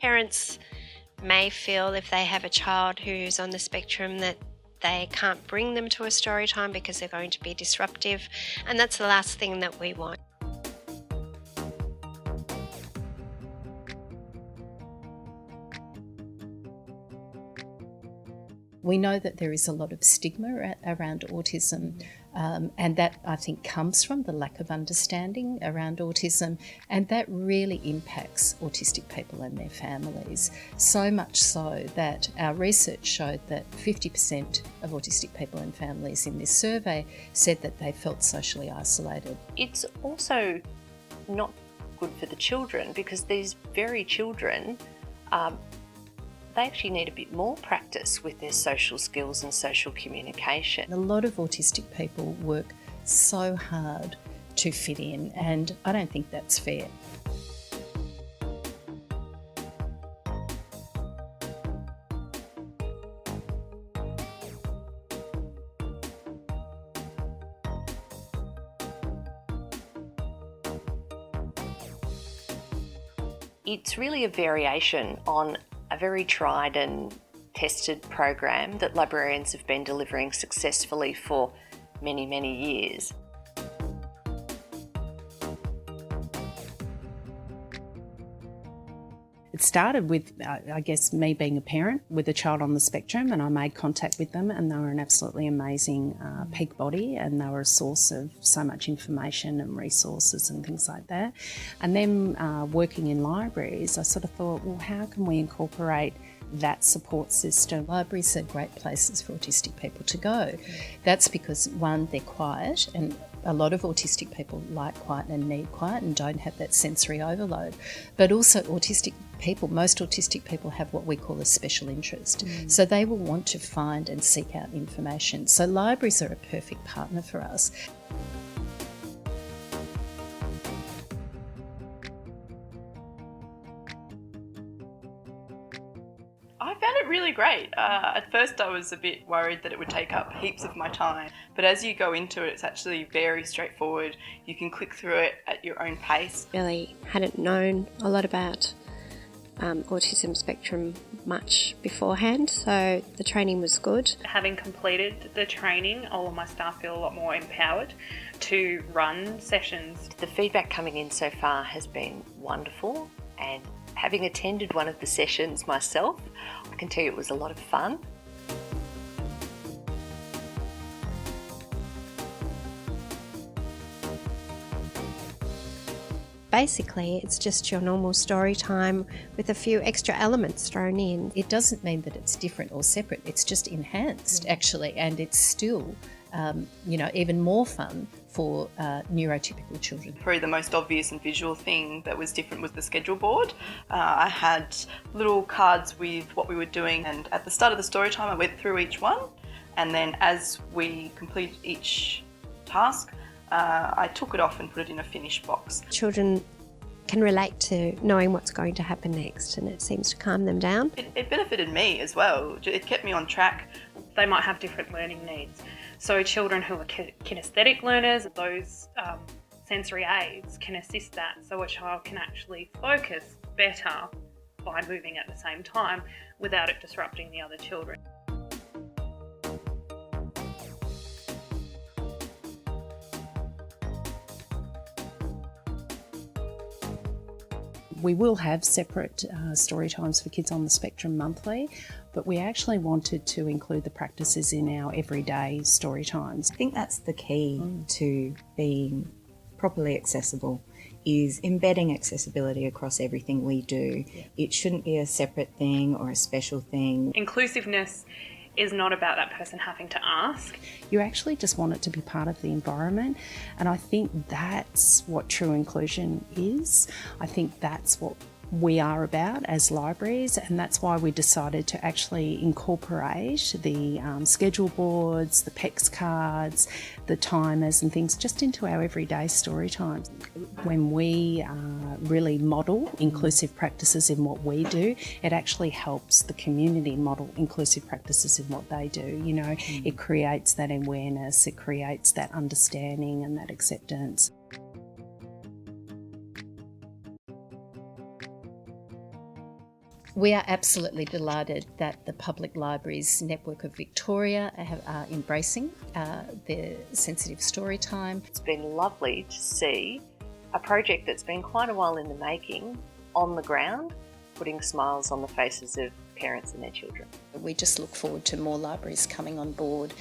Parents may feel if they have a child who's on the spectrum that they can't bring them to a story time because they're going to be disruptive, and that's the last thing that we want. We know that there is a lot of stigma around autism, and that I think comes from the lack of understanding around autism, and that really impacts autistic people and their families. So much so that our research showed that 50% of autistic people and families in this survey said that they felt socially isolated. It's also not good for the children because these very children they actually need a bit more practice with their social skills and social communication. A lot of autistic people work so hard to fit in, and I don't think that's fair. It's really a variation on a very tried and tested program that librarians have been delivering successfully for many, many years. It started with, I guess, me being a parent with a child on the spectrum, and I made contact with them, and they were an absolutely amazing peak body, and they were a source of so much information and resources and things like that. And then working in libraries, I sort of thought, well, how can we incorporate that support system? Libraries are great places for autistic people to go. That's because, one, they're quiet, and a lot of autistic people like quiet and need quiet and don't have that sensory overload. But also most autistic people have what we call a special interest. So they will want to find and seek out information. So libraries are a perfect partner for us. I found it really great. At first I was a bit worried that it would take up heaps of my time, but as you go into it, it's actually very straightforward. You can click through it at your own pace. Really hadn't known a lot about autism spectrum much beforehand, so the training was good. Having completed the training, all of my staff feel a lot more empowered to run sessions. The feedback coming in so far has been wonderful, and having attended one of the sessions myself, I can tell you it was a lot of fun. Basically, it's just your normal story time with a few extra elements thrown in. It doesn't mean that it's different or separate, it's just enhanced actually, and it's still even more fun for neurotypical children. Probably the most obvious and visual thing that was different was the schedule board. I had little cards with what we were doing, and at the start of the story time I went through each one, and then as we completed each task, I took it off and put it in a finish box. Children can relate to knowing what's going to happen next, and it seems to calm them down. It benefited me as well. It kept me on track. They might have different learning needs. So children who are kinesthetic learners, those sensory aids can assist that, so a child can actually focus better by moving at the same time without it disrupting the other children. We will have separate story times for kids on the spectrum monthly, but we actually wanted to include the practices in our everyday story times. I think that's the key to being properly accessible, is embedding accessibility across everything we do. Yeah. It shouldn't be a separate thing or a special thing. Inclusiveness is not about that person having to ask. You actually just want it to be part of the environment, and I think that's what true inclusion is. I think that's what we are about as libraries, and that's why we decided to actually incorporate the schedule boards, the PECS cards, the timers and things just into our everyday story times. When we really model inclusive practices in what we do, it actually helps the community model inclusive practices in what they do. You know, it creates that awareness, it creates that understanding and that acceptance. We are absolutely delighted that the Public Libraries Network of Victoria are embracing the sensitive story time. It's been lovely to see a project that's been quite a while in the making on the ground, putting smiles on the faces of parents and their children. We just look forward to more libraries coming on board.